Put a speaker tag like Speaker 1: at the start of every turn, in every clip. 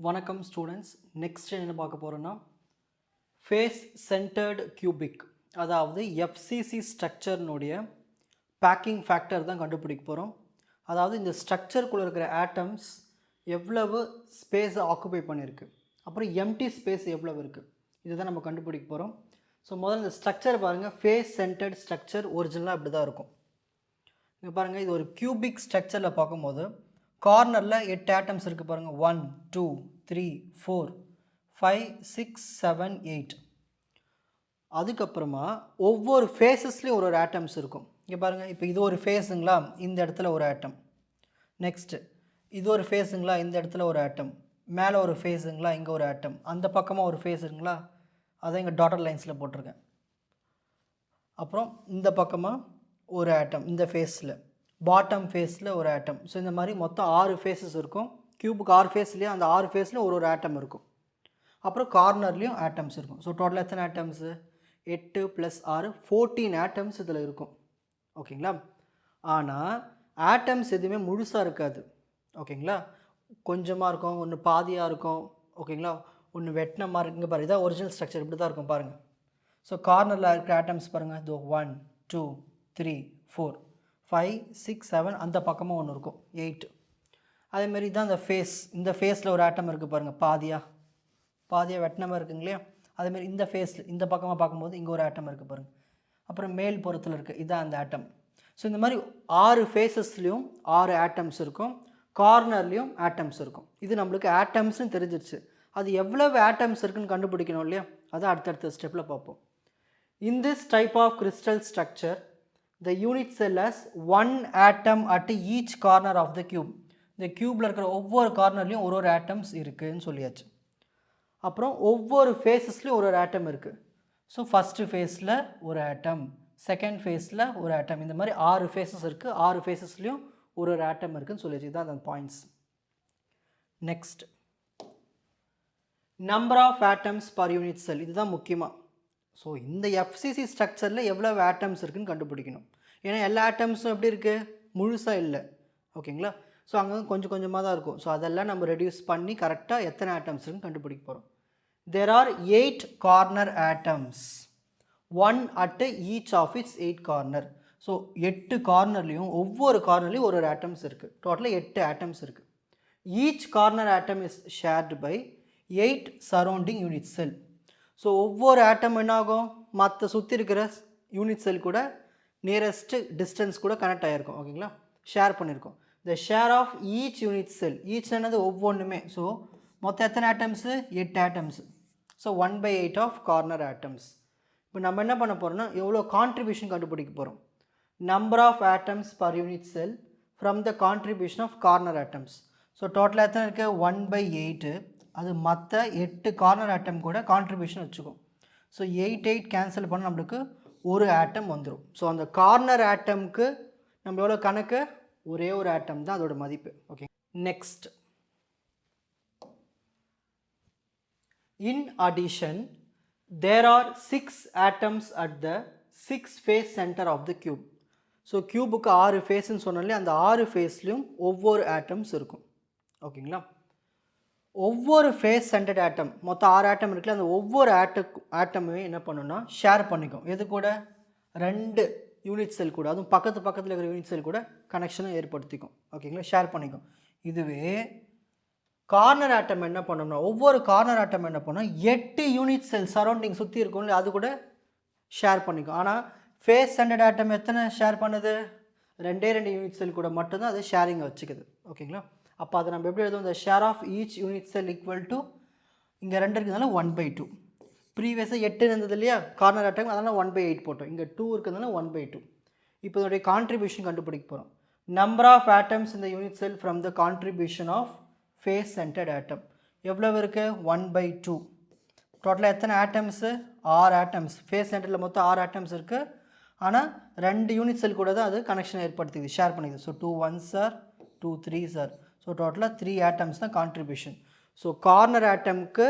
Speaker 1: வணக்கம் students. Next என்ன பார்க்க போகிறோன்னா ஃபேஸ் சென்டர்டு கியூபிக், அதாவது எஃப்சிசி ஸ்ட்ரக்சர்னுடைய பேக்கிங் ஃபேக்டர் தான் கண்டுபிடிக்க போகிறோம். அதாவது இந்த ஸ்ட்ரக்சருக்குள்ளே இருக்கிற ஆட்டம்ஸ் எவ்வளவு ஸ்பேஸை ஆக்குபை பண்ணியிருக்கு, அப்புறம் எம்டி ஸ்பேஸ் எவ்வளவு இருக்குது, இதை தான் நம்ம கண்டுபிடிக்க போகிறோம். ஸோ முதல்ல இந்த ஸ்ட்ரக்சர் பாருங்கள். ஃபேஸ் சென்டர்டு ஸ்ட்ரக்சர் ஒரிஜினலாக இப்படி தான் இருக்கும். இங்கே பாருங்கள், இது ஒரு கியூபிக் ஸ்ட்ரக்சரில் பார்க்கும்போது கார்னரில் 8 ஆட்டம்ஸ் இருக்குது பாருங்கள். 1 2 3 4 5 6 7 8. அதுக்கப்புறமா ஒவ்வொரு ஃபேஸஸ்லேயும் ஒரு ஆட்டம்ஸ் இருக்கும். இங்கே பாருங்கள், இப்போ இது ஒரு ஃபேஸுங்களா, இந்த இடத்துல ஒரு ஆட்டம். நெக்ஸ்ட்டு இது ஒரு ஃபேஸுங்களா, இந்த இடத்துல ஒரு ஆட்டம். மேலே ஒரு ஃபேஸுங்களா, இங்கே ஒரு ஆட்டம். அந்த பக்கமாக ஒரு ஃபேஸுங்களா, அதை இங்கே டாட்டர் லைன்ஸில் போட்டிருக்கேன். அப்புறம் இந்த பக்கமாக ஒரு ஆட்டம், இந்த ஃபேஸில் பாட்டம் ஃபேஸில் ஒரு ஆட்டம். ஸோ இந்த மாதிரி மொத்தம் 6 ஃபேஸஸ் இருக்கும். கியூபுக்கு 6 ஃபேஸ்லேயும் அந்த 6 ஃபேஸ்லையும் ஒரு ஆட்டம் இருக்கும். அப்புறம் கார்னர்லேயும் ஆட்டம்ஸ் இருக்கும். ஸோ டோட்டலாக எத்தனை ஆட்டம்ஸு? 8 + 6 14 ஆட்டம்ஸ் இதில் இருக்கும். ஓகேங்களா? ஆனால் ஆட்டம்ஸ் எதுவுமே முழுசாக இருக்காது. ஓகேங்களா? கொஞ்சமாக இருக்கும், ஒன்று பாதியாக இருக்கும். ஓகேங்களா? ஒன்று வெட்டின மாதிரி இருக்குங்க பாருங்கள். இதான் ஒரிஜினல் ஸ்ட்ரக்சர், இப்படி தான் இருக்கும் பாருங்கள். ஸோ கார்னரில் இருக்கிற ஆட்டம்ஸ் பாருங்கள். இதோ 1 2 3 4 5 6 7. அந்த பக்கமாக ஒன்று இருக்கும் 8. அதேமாரி தான் இந்த ஃபேஸ். இந்த ஃபேஸில் ஒரு ஆட்டம் இருக்குது பாருங்கள், பாதியாக வெட்டினமாக இருக்குங்க இல்லையா? அதேமாரி இந்த ஃபேஸில் இந்த பக்கமாக பார்க்கும்போது இங்கே ஒரு ஆட்டம் இருக்குது பாருங்கள். அப்புறம் மேல் புறத்தில் இருக்குது, இதுதான் அந்த ஆட்டம். ஸோ இந்த மாதிரி 6 ஃபேஸஸ்லேயும் 6 ஆட்டம்ஸ் இருக்கும். கார்னர்லேயும் ஆட்டம்ஸ் இருக்கும். இது நம்மளுக்கு ஆட்டம்ஸ்னு தெரிஞ்சிருச்சு. அது எவ்வளவு ஆட்டம்ஸ் இருக்குன்னு கண்டுபிடிக்கணும் இல்லையா? அதை அடுத்தடுத்த ஸ்டெப்பில் பார்ப்போம். In this type of crystal structure the unit cell has one atom at each corner of the cube. இந்த கியூபில் இருக்கிற ஒவ்வொரு கார்னர்லேயும் ஒரு ஆட்டம்ஸ் இருக்குதுன்னு சொல்லியாச்சு. அப்புறம் ஒவ்வொரு ஃபேஸஸ்லேயும் ஒரு ஆட்டம் இருக்குது. ஸோ ஃபஸ்ட்டு ஃபேஸில் ஒரு ஆட்டம், செகண்ட் ஃபேஸில் ஒரு ஆட்டம். இந்த மாதிரி 6 ஃபேஸஸ் இருக்குது. 6 ஃபேஸஸ்லேயும் ஒரு ஆட்டம் இருக்குதுன்னு சொல்லியாச்சு. இதுதான் அந்த points. Next, number of atoms per unit cell. இதுதான் முக்கியமாக. ஸோ இந்த எஃப்சிசி ஸ்ட்ரக்சரில் எவ்வளோ ஆட்டம்ஸ் இருக்குதுன்னு கண்டுபிடிக்கணும். ஏன்னா எல்லா ஆட்டம்ஸும் எப்படி இருக்குது? முழுசாக இல்லை. ஓகேங்களா? ஸோ அங்கே கொஞ்சம் கொஞ்சமாக தான் இருக்கும். ஸோ அதெல்லாம் நம்ம ரெடியூஸ் பண்ணி கரெக்டாக எத்தனை ஆட்டம்ஸ் இருக்குன்னு கண்டுபிடிக்க போகிறோம். There are 8 corner atoms, 1 at each of its 8 corner. So 8 கார்னர்லேயும் ஒவ்வொரு கார்னர்லேயும் ஒரு ஆட்டம்ஸ் இருக்குது. டோட்டலாக 8 ஆட்டம்ஸ் இருக்குது. Each corner atom is shared by 8 surrounding unit cell. So ஒவ்வொரு ஆட்டம் என்ன ஆகும்? மற்ற சுற்றி இருக்கிற யூனிட் செல் கூட நியரஸ்ட் டிஸ்டன்ஸ் கூட கனெக்ட் ஆகிருக்கும். ஓகேங்களா? ஷேர் பண்ணியிருக்கோம். The share of each unit cell, each என்னது ஒவ்வொன்றுமே. ஸோ மொத்தம் எத்தனை atoms? 8 atoms. So 1/8 of corner atoms. இப்போ நம்ம என்ன பண்ண போகிறோம்னா எவ்வளோ கான்ட்ரிபியூஷன் கண்டுபிடிக்க போகிறோம். Number of atoms per unit cell from the contribution of corner atoms. So டோட்டலாக எத்தனை இருக்குது? 1/8. அது மற்ற 8 கார்னர் ஆட்டம் கூட கான்ட்ரிபியூஷன் வச்சுக்கும். ஸோ 8 கேன்சல் பண்ண நம்மளுக்கு ஒரு ஆட்டம் வந்துடும். ஸோ அந்த கார்னர் ஆட்டம்க்கு நம்ம எவ்வளோ கணக்கு? ஒரே ஒரு ஆட்டம் தான் அதோட மதிப்பு. Okay. Next, in addition there are 6 atoms at the 6 face centre of the cube. So கியூபுக்கு 6 ஃபேஸ்ன்னு சொன்னாலே அந்த 6 ஃபேஸ்லேயும் ஒவ்வொரு ஆட்டம்ஸ் இருக்கும். ஓகேங்களா? ஒவ்வொரு ஃபேஸ் சென்டர்ட் ஆட்டம், மொத்தம் 6 ஆட்டம் இருக்குல்ல, அந்த ஒவ்வொரு ஆட்டமுமே என்ன பண்ணணும்னா ஷேர் பண்ணிக்கும். எது கூட? 2 யூனிட் செல் கூட, அதுவும் பக்கத்தில் இருக்கிற யூனிட் செல் கூட கனெக்ஷனை ஏற்படுத்திக்கும். ஓகேங்களா? ஷேர் பண்ணிக்கும். இதுவே கார்னர் ஆட்டம் என்ன பண்ணோம்னா, ஒவ்வொரு கார்னர் ஆட்டம் என்ன பண்ணோம், 8 யூனிட் செல் சரௌண்டிங் சுற்றி இருக்கும்ல, அது கூட ஷேர் பண்ணிக்கும். ஆனால் ஃபேஸ் சென்டர்ட் ஆட்டம் எத்தனை ஷேர் பண்ணுது? 2 யூனிட் செல் கூட மட்டும்தான் அது ஷேரிங்கை வச்சுக்குது. ஓகேங்களா? அப்போ அதை நம்ம எப்படி எழுதுவோம்? இந்த share of each unit cell equal to, இங்கே 2 இருக்கிறதுனால 1/2. ப்ரீவியஸாக 8 இருந்தது இல்லையா கார்னர் ஆட்டம், அதனால் 1/8 போட்டோம். இங்கே 2 இருக்கிறதுனால 1/2. இப்போ இதோடைய கான்ட்ரிபியூஷன் கண்டுபிடிக்க போகிறோம். நம்பர் ஆஃப் ஆட்டம்ஸ் இந்த unit cell from the contribution of face centred atom எவ்வளவு இருக்குது? 1/2. டோட்டலாக எத்தனை ஆட்டம்ஸு? 6 ஆட்டம்ஸ். ஃபேஸ் சென்டரில் மொத்தம் 6 ஆட்டம்ஸ் இருக்குது. ஆனால் 2 யூனிட் செல் கூட தான் அது கனெக்ஷன் ஏற்படுத்திக்குது, ஷேர் பண்ணிக்குது. So 2 1s are 2 3s are. So டோட்டலாக 3 ஆட்டம்ஸ் தான் கான்ட்ரிபியூஷன். ஸோ கார்னர் ஆட்டம்க்கு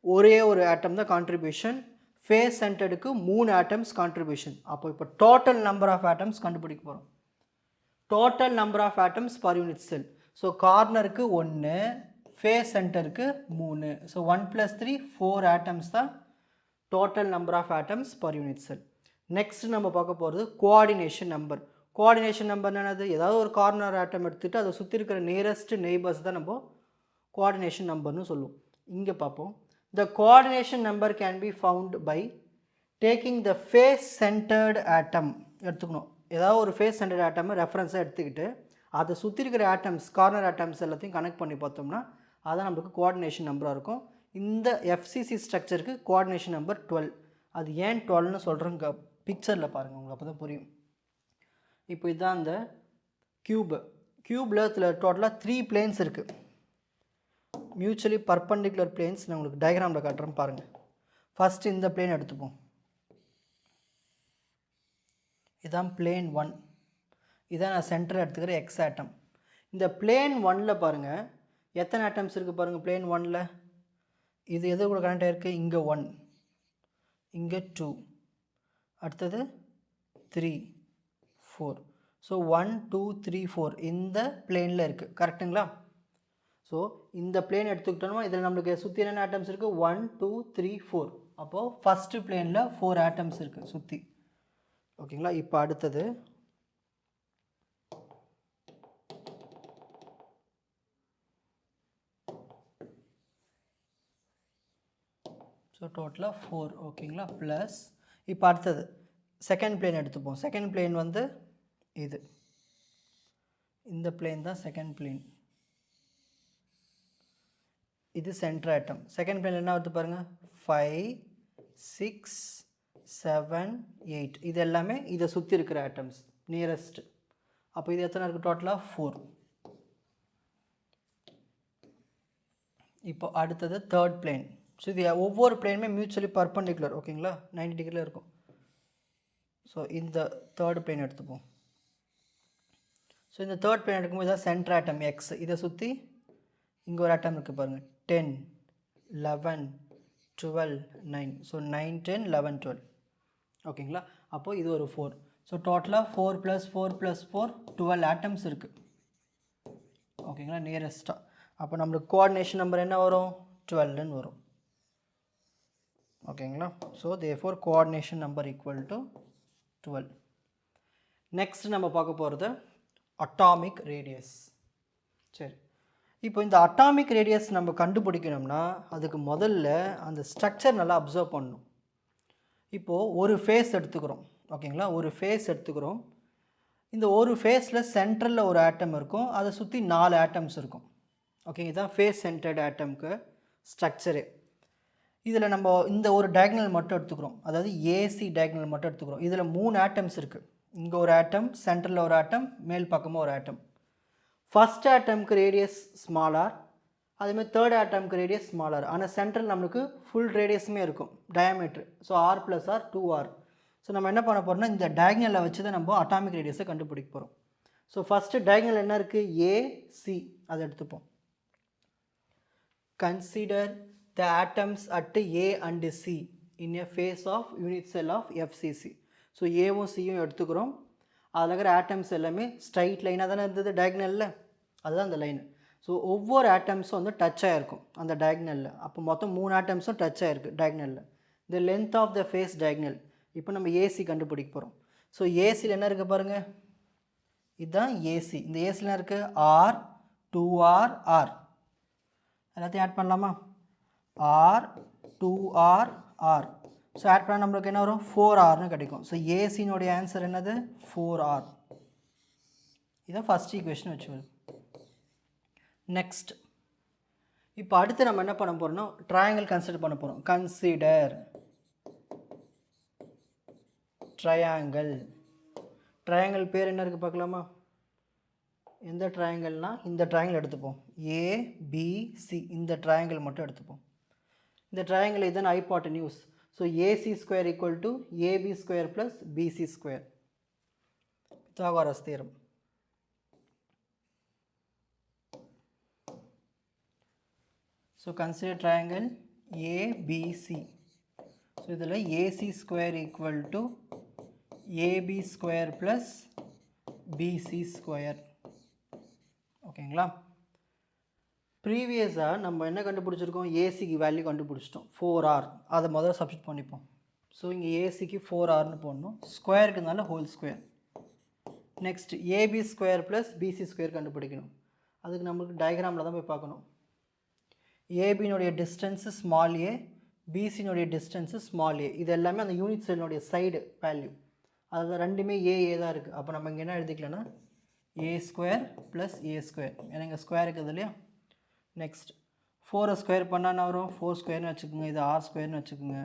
Speaker 1: ஒரே ஒரு ஆட்டம் தான் கான்ட்ரிபியூஷன். ஃபேஸ் சென்டர்டுக்கு 3 ஆட்டம்ஸ் கான்ட்ரிபியூஷன். அப்போ இப்போ டோட்டல் நம்பர் ஆஃப் ஆட்டம்ஸ் கண்டுபிடிக்க போகிறோம். Total number of atoms per unit cell. So கார்னருக்கு 1, ஃபேஸ் சென்டருக்கு 3. ஸோ 1 + 3 4 ஆட்டம்ஸ் தான் total number of atoms per unit cell. Next நம்ம பார்க்க போகிறது கோஆர்டினேஷன் நம்பர். கோஆர்டினேஷன் நம்பர் என்னது? ஏதாவது ஒரு கார்னர் ஆட்டம் எடுத்துகிட்டு அதை சுற்றி இருக்கிற நியரஸ்ட் நெய்பர்ஸ் தான் நம்ம கோஆர்டினேஷன் நம்பர்னு சொல்லுவோம். இங்கே பார்ப்போம். The coordination number can be found by taking the face centred atom எடுத்துக்கணும். ஏதாவது ஒரு ஃபேஸ் சென்டர்டு ஆட்டமை ரெஃபரன்ஸாக எடுத்துக்கிட்டு அதை சுற்றி இருக்கிற ஆட்டம்ஸ் கார்னர் ஆட்டம்ஸ் எல்லாத்தையும் கனெக்ட் பண்ணி பார்த்தோம்னா அதான் நம்மளுக்கு கோஆர்டினேஷன் நம்பராக இருக்கும். இந்த எஃப்சிசி ஸ்ட்ரக்சருக்கு கோஆர்டினேஷன் நம்பர் 12. அது ஏன் 12ன்னு சொல்கிறேங்க பிக்சரில் பாருங்கள், உங்களுக்கு அப்போ தான் புரியும். இப்போ இதுதான் அந்த க்யூப்பில் டோட்டலாக 3 பிளேன்ஸ் இருக்குது. மியூச்சுவலி பர்பண்டிகுலர் பிளேன்ஸ் நான் உங்களுக்கு டயக்ராமில் காட்டுறேன் பாருங்கள். ஃபஸ்ட்டு இந்த பிளேன் எடுத்துப்போம். இதுதான் பிளேன் 1. இதான் நான் சென்டர் எடுத்துக்கிற எக்ஸ் ஆட்டம். இந்த பிளேன் 1ல் பாருங்கள் எத்தனை ஆட்டம்ஸ் இருக்குது பாருங்கள். பிளேன் 1ல் இது எது கூட கனெக்ட் ஆகிருக்கு? இங்கே 1, இங்கே 2, அடுத்தது 3, 4. ஸோ 1 2 3 4 இந்த பிளேனில் இருக்குது. கரெக்டுங்களா? ஸோ இந்த பிளேன் எடுத்துக்கிட்டோம்னா இதில் நம்மளுக்கு சுற்றி என்னென்ன ஆட்டம்ஸ் இருக்குது? 1 2 3 4. அப்போது ஃபஸ்ட்டு பிளேனில் 4 ஆட்டம்ஸ் இருக்குது சுற்றி. ஓகேங்களா? இப்போ அடுத்தது ஸோ டோட்டலாக 4. ஓகேங்களா? ப்ளஸ் இப்போ அடுத்தது செகண்ட் பிளேன் எடுத்துப்போம். செகண்ட் பிளேன் வந்து இது, இந்த பிளேன் தான் செகண்ட் பிளேன். இது சென்டர் ஆட்டம். செகண்ட் பிளேன் என்ன வருது பாருங்கள்? 5 6 7 8. இது எல்லாமே இதை சுற்றி இருக்கிற ஆட்டம்ஸ் நியரஸ்ட். அப்போ இது எத்தனை இருக்குது? டோட்டலாக 4. இப்போ அடுத்தது தேர்ட் பிளேன். ஸோ இது ஒவ்வொரு பிளேனுமே மியூச்சுவலி பர்பண்டிகுலர். ஓகேங்களா? 90 டிகிரியில் இருக்கும். ஸோ இந்த தேர்ட் பிளேன் எடுத்துப்போம். ஸோ இந்த தேர்ட் பிளேன் எடுக்கும்போது இதான் சென்டர் ஆட்டம் எக்ஸ். இதை சுற்றி இங்கே ஒரு ஆட்டம் இருக்குது பாருங்கள். 10 11 12 9. ஸோ 9 10 11 12. ஓகேங்களா? அப்போது இது ஒரு 4. ஸோ டோட்டலாக 4 + 4 + 4 12 ஆட்டம்ஸ் இருக்குது. ஓகேங்களா? நியரஸ்ட்டாக. அப்போ நம்மளுக்கு கோஆர்டினேஷன் நம்பர் என்ன வரும்? 12ன்னு வரும். ஓகேங்களா? So therefore coordination number equal to 12. Next நம்ம பார்க்க போகிறது அட்டாமிக் ரேடியஸ். சரி, இப்போ இந்த அட்டாமிக் ரேடியஸ் நம்ம கண்டுபிடிக்கணும்னா அதுக்கு முதல்ல அந்த ஸ்ட்ரக்சர் நல்லா அப்சர்வ் பண்ணணும். இப்போது ஒரு ஃபேஸ் எடுத்துக்கிறோம். ஓகேங்களா? ஒரு ஃபேஸ் எடுத்துக்கிறோம். இந்த ஒரு ஃபேஸில் சென்ட்ரலில் ஒரு ஆட்டம் இருக்கும், அதை சுற்றி 4 ஆட்டம்ஸ் இருக்கும். ஓகே, இதுதான் ஃபேஸ் சென்டர்டு ஆட்டம்க்கு ஸ்ட்ரக்சரு. இதில் நம்ம இந்த ஒரு டயக்னல் மட்டும் எடுத்துக்கிறோம், அதாவது ஏசி டயக்னல் மட்டும் எடுத்துக்கிறோம். இதில் 3 ஆட்டம்ஸ் இருக்குது. இங்கே ஒரு ஆட்டம், சென்டரில் ஒரு ஆட்டம், மேல் பக்கமாக ஒரு ஆட்டம். ஃபஸ்ட் ஆட்டம்க்கு ரேடியஸ் ஸ்மாலார், அதேமாதிரி தேர்ட் ஆட்டம்க்கு ரேடியஸ் ஸ்மாலார். ஆனால் சென்ட்ரல் நம்மளுக்கு ஃபுல் ரேடியஸுமே இருக்கும், diameter. So R + R 2R. So நம்ம என்ன பண்ண போகிறோம்னா இந்த டயக்னலை வச்சு தான் நம்ம அட்டாமிக் ரேடியஸை கண்டுபிடிக்க போகிறோம். ஸோ ஃபஸ்ட்டு டயக்னல் என்ன இருக்குது? ஏசி, அதை எடுத்துப்போம். Consider the atoms at A and C in a phase of unit cell of FCC. So ஏவும் சியும் எடுத்துக்கிறோம். அதில் இருக்கிற ஆட்டம்ஸ் எல்லாமே ஸ்ட்ரைட் லைனாக தானே இருந்தது டயக்னலில், அதுதான் அந்த லைன். ஸோ ஒவ்வொரு ஆட்டம்ஸும் வந்து டச் ஆகிருக்கும் அந்த டயக்னலில். அப்போ மொத்தம் 3 ஆட்டம்ஸும் டச் ஆகிருக்கு டயக்னலில். The length of the face diagonal. இப்போ நம்ம ஏசி கண்டுபிடிக்க போகிறோம். ஸோ ஏசியில் என்ன இருக்குது பாருங்கள், இதுதான் ஏசி. இந்த ஏசியில் என்ன இருக்குது? R 2R R. எல்லாத்தையும் ஆட் பண்ணலாமா? R 2R R. So add பண்ணால் நம்மளுக்கு என்ன வரும்? 4Rன்னு கிடைக்கும். ஸோ ஏசினுடைய ஆன்சர் என்னது? 4R. இதான் ஃபஸ்ட் ஈக்குவேஷன் வச்சுக்கோங்க. நெக்ஸ்ட் இப்போ அடுத்து நம்ம என்ன பண்ண போகிறோம்னா ட்ரையாங்கிள் கன்சிடர் பண்ண போகிறோம். Consider triangle. ட்ரையாங்கிள் பேர் என்ன இருக்குது பார்க்கலாமா? எந்த ட்ரையாங்கிள்னால் இந்த ட்ரையாங்கிள் எடுத்துப்போம். ஏபிசி, இந்த ட்ரையாங்கிள் மட்டும் எடுத்துப்போம். இந்த ட்ரையாங்கிள் இதுதான் hypotenuse. So AC² = AB² + BC². Pythagoras theorem. So consider triangle ABC. So இதில் AC² = AB² + BC². ஓகேங்களா? ப்ரீவியஸாக நம்ம என்ன கண்டுபிடிச்சிருக்கோம், ஏசிக்கு வேல்யூ கண்டுபிடிச்சிட்டோம் 4r. அதை முதல்ல சப்ஸ்டிட் பண்ணிப்போம். ஸோ இங்கே ஏசிக்கு 4rனு போடணும், ஸ்கொயருக்குனால whole square. Next AB square plus BC square கண்டுபிடிக்கணும். அதுக்கு நம்மளுக்கு டயக்ராமில் தான் போய் பார்க்கணும். ஏபியினுடைய டிஸ்டன்ஸு ஸ்மால் ஏ, பிசியினுடைய டிஸ்டன்ஸு ஸ்மால் ஏ. இது எல்லாமே அந்த யூனிட் செல்லினுடைய சைடு வேல்யூ. அதில் ரெண்டுமே ஏ தான் இருக்குது. அப்போ நம்ம இங்கே என்ன எழுதிக்கலன்னா ஏ ஸ்கொயர் ப்ளஸ் ஏ ஸ்கொயர், ஏன்னா இங்கே ஸ்கொயர் இருக்குது இல்லையா. நெக்ஸ்ட் 4 ஸ்கொயர் பண்ணால் என்ன வரும், 4 ஸ்கொயர்னு வச்சுக்கோங்க, இது ஆர் ஸ்கொயர்னு வச்சுக்கோங்க.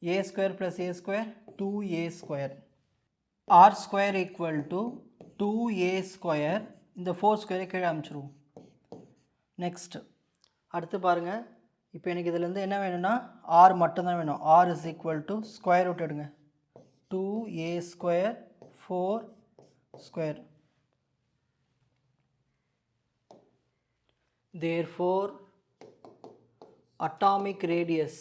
Speaker 1: A square plus a square 2a square. R square equal to 2a square. இந்த 4 ஸ்கொயரை கீழே அமைச்சிருவோம். நெக்ஸ்ட் அடுத்து பாருங்கள், இப்போ எனக்கு இதிலேருந்து என்ன வேணும்னா ஆர் மட்டும்தான் வேணும். R is equal to square root எடுங்க, 2a square 4 square. Therefore atomic radius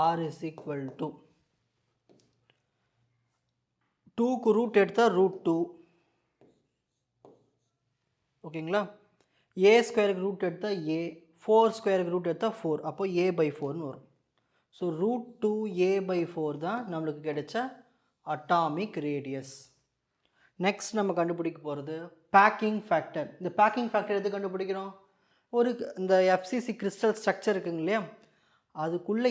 Speaker 1: r is equal to 2க்கு ரூட் எடுத்தால் √2, ஓகேங்களா. ஏ ஸ்கொயருக்கு ரூட் எடுத்தால் ஏ, 4 ஸ்கொயருக்கு ரூட் எடுத்தால் 4, அப்போ a/4னு வரும். ஸோ √2a/4 தான் நம்மளுக்கு கிடைச்ச அட்டாமிக் ரேடியஸ். நெக்ஸ்ட் நம்ம கண்டுபிடிக்க போகிறது பேக்கிங் ஃபேக்டர். இந்த பேக்கிங் ஃபேக்டர் எது கண்டுபிடிக்கிறோம், ஒரு இந்த எஃப்சிசி கிறிஸ்டல் ஸ்ட்ரக்சர் இருக்குங்க இல்லையா, அதுக்குள்ளே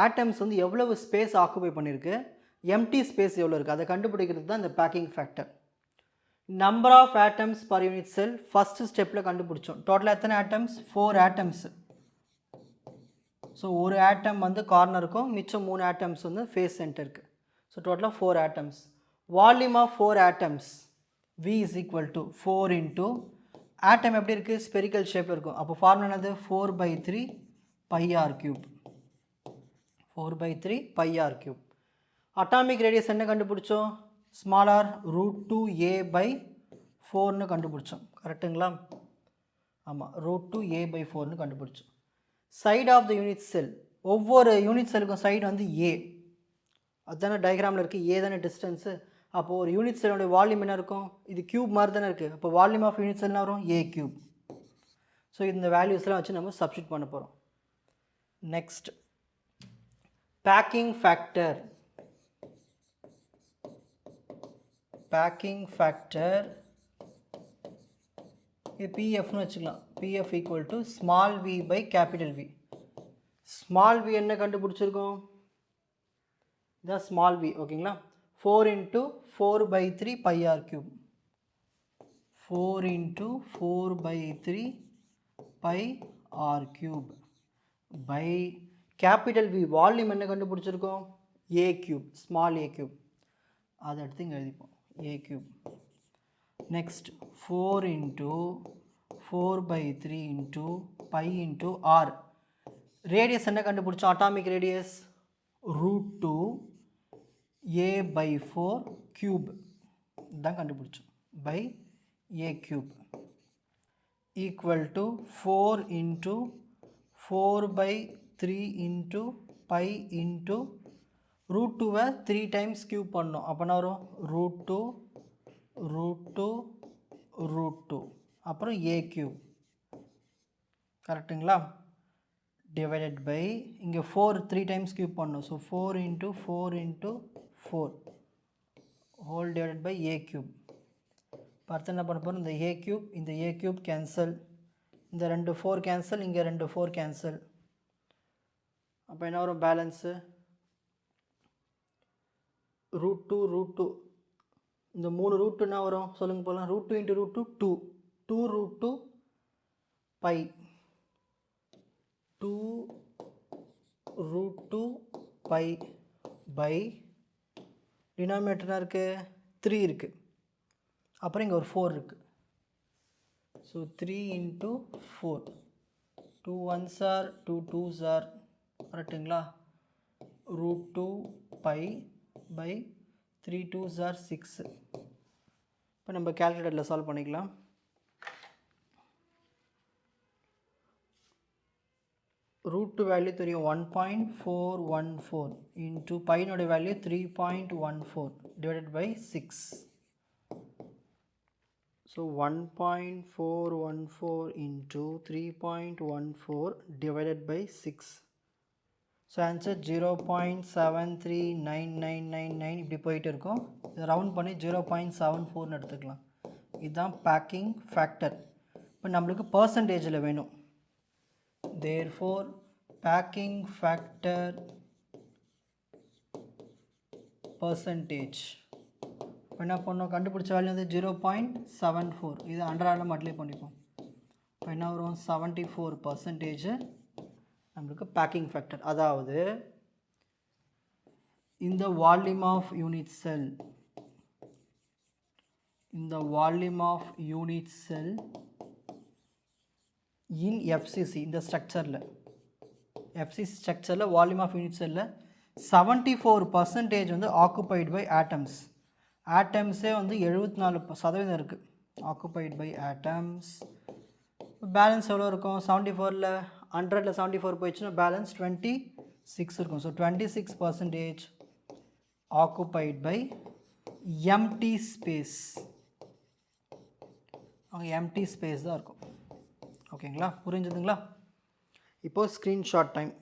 Speaker 1: ஆட்டம்ஸ் வந்து எவ்வளவு ஸ்பேஸ் ஆக்குபை பண்ணியிருக்கு, எம்டி ஸ்பேஸ் எவ்வளோ இருக்குது, அதை கண்டுபிடிக்கிறது தான் இந்த packing factor. Number of atoms per unit cell first ஸ்டெப்பில் கண்டுபிடிச்சோம். டோட்டலாக எத்தனை ஆட்டம்ஸ், 4 ஆட்டம்ஸ். ஸோ ஒரு ஆட்டம் வந்து கார்னருக்கும், மிச்சம் 3 ஆட்டம்ஸ் வந்து ஃபேஸ் சென்டருக்கு. ஸோ டோட்டலாக 4 atoms. Volume of 4 atoms V is equal to 4 into atom எப்படி இருக்குது, ஸ்பெரிக்கல் ஷேப்பில் இருக்கும். அப்போ ஃபார்முலா என்னது, 4/3 pi r cube. 4/3 pi r cube. Atomic radius என்ன கண்டுபிடிச்சோம், ஸ்மால் ஆர் √2a/4னு கண்டுபிடிச்சோம். கரெக்டுங்களா, ஆமாம், √2a/4னு கண்டுபிடிச்சோம். Side of the unit cell, ஒவ்வொரு யூனிட் செல்லுக்கும் சைடு வந்து ஏ. அதுதானே டயக்ராமில் இருக்குது, ஏ தானே டிஸ்டன்ஸு. அப்போது ஒரு யூனிட் செல்லுடைய வால்யூம் என்ன இருக்கும், இது கியூப் மாதிரி தானே இருக்குது. அப்போ வால்யூம் ஆஃப் யூனிட் செல் என்ன வரும், ஏ கியூப். ஸோ இந்த வேல்யூஸ்லாம் வச்சு நம்ம சப்ஸ்டிட் பண்ண போகிறோம். Next packing factor. Packing factor இது பிஎஃப்னு வச்சுக்கலாம். PF equal to small v by capital v. Small v என்ன கண்டுபிடிச்சிருக்கோம், இதான் ஸ்மால் வி, ஓகேங்களா. 4 into 4/3 pi r cube. 4 into 4/3 pi r cube by capital V volume என்ன கண்டுபிடிச்சிருக்கோம், a cube, small a cube. அதை எடுத்து இங்கே எழுதிப்போம், a cube. Next 4 into 4/3 into pi into r. Radius என்ன கண்டுபிடிச்சோம், அட்டாமிக் ரேடியஸ் √2 a/4 cube தான் கண்டுபிடிச்சோம், by a cube equal to 4 into 4/3 into pi into √2வை 3 times cube பண்ணோம். அப்போனா வரும் √2 அப்புறம் a cube, கரெக்டுங்களா. டிவைடட் பை இங்கே 4 3 times cube பண்ணோம். So 4 into 4 into 4 whole divided by a cube. பார்த்து என்ன பண்ண போகிறோம், இந்த a cube இந்த a cube கேன்சல், இந்த 2 4 கேன்சல், இங்கே 2 4 கேன்சல். அப்போ என்ன வரும் பேலன்ஸு, √2 இந்த 3 ரூட் என்ன வரும் சொல்லுங்க போகலாம், √2 into √2 2 2 pi 2 √2 pi by denominator இருக்குது 3 இருக்குது, அப்புறம் இங்கே ஒரு 4 இருக்குது. So 3 into 4, 2 1s are 2 2s are, கரெக்டுங்களா. √2 pi by 3 2s are 6. இப்போ நம்ம கேல்குலேட்டரில் சால்வ் பண்ணிக்கலாம். √2 வேல்யூ தெரியும் 1.414 into பையனுடைய value 3.14 divided by 6. So 1.414 into 3.14 divided by 6. So answer 0.739999 இப்படி போயிட்டு இருக்கும். இதை ரவுண்ட் பண்ணி 0.74 எடுத்துக்கலாம். இதுதான் பேக்கிங் ஃபேக்டர். இப்போ நம்மளுக்கு பர்சன்டேஜில் வேணும். Therefore packing factor percentage என்ன பண்ணோம், கண்டுபிடிச்ச வேல்யூ வந்து 0.74. இது 100 மல்டிப்ளை பண்ணிப்போம். இப்போ என்ன வரும், 74% நம்மளுக்கு பேக்கிங் ஃபேக்டர். அதாவது இந்த வால்யூம் ஆஃப் யூனிட் செல், இந்த volume of unit cell in FCC, இந்த ஸ்ட்ரக்சரில் எஃப்சிசி ஸ்ட்ரக்சரில் வால்யூம் ஆஃப் யூனிட் செல்லில் 74% வந்து ஆக்குபைட் பை ஆட்டம்ஸ். ஆட்டம்ஸே வந்து 74% இருக்குது ஆக்குபைட் பை ஆட்டம்ஸ். பேலன்ஸ் எவ்வளோ இருக்கும், 74ல் 100ல் 74 போயிடுச்சுன்னா பேலன்ஸ் 26 இருக்கும். So 26% occupied by empty space. அங்கே எம்டி ஸ்பேஸ் தான் இருக்கும். ஓகேங்களா, புரிஞ்சுதுங்களா? இப்போது ஸ்க்ரீன்ஷாட் டைம்.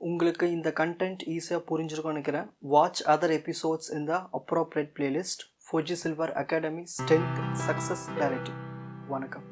Speaker 1: உங்களுக்கு இந்த கண்டென்ட் ஈஸியாக புரிஞ்சிருக்கும்னு நினைக்கிறேன். வாட்ச் அதர் எபிசோட்ஸ் இன் த appropriate playlist. Fuji silver academy strength success clarity. வணக்கம்.